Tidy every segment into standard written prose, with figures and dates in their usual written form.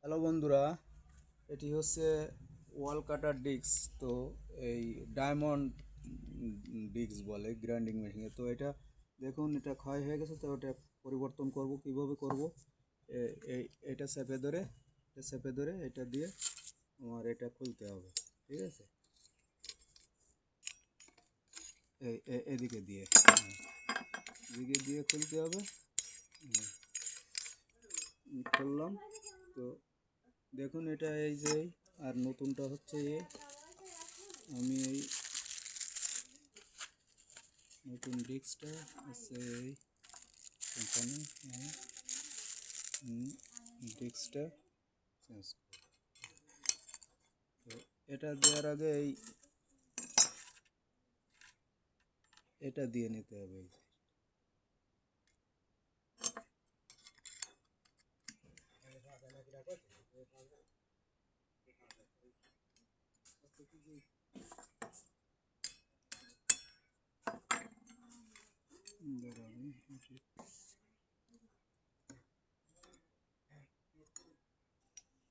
Hello বন্ধুরা, এটি হচ্ছে ওয়াল কাটার ডিস্ক। তো এই ডায়মন্ড ডিস্ক বলে গ্রাইন্ডিং মেশিনে। তো এটা দেখুন, এটা ক্ষয় হয়ে গেছে। তো এটা পরিবর্তন করব, কিভাবে করব? এই এটা চেপে ধরে এটা দিয়ে আমার এটা খুলতে হবে। ঠিক আছে, এদিকে দিয়ে এদিকে দিয়ে খুলতে হবে। খুললাম। তো দেখুন, এটা এই যে আর নতুনটা হচ্ছে আমি এই নতুন ডিস্কটা আছে এই কোম্পানি ডিস্কটা চেঞ্জ। তো এটা দেওয়ার আগে এটা দিয়ে নিতে হবে।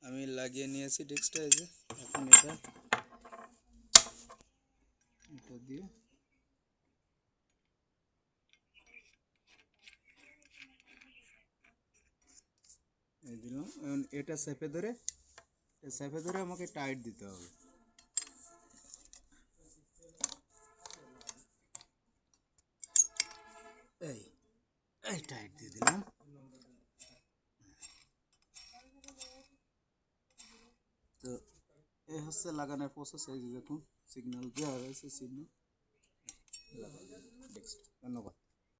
আমি লাগিয়ে নিয়েছি ডিস্কটা। এই যে এখন এটা দিয়ে এই দিলাম। এখন এটা চেপে ধরে আমাকে টাইট দিতে হবে। এই এই টাইট দিয়ে দিলাম। তো এই হচ্ছে লাগানোর প্রসেস। এই যে দেখুন, সিগন্যাল দেওয়া হয়েছে, সিগন্যাল লাগানো। ধন্যবাদ।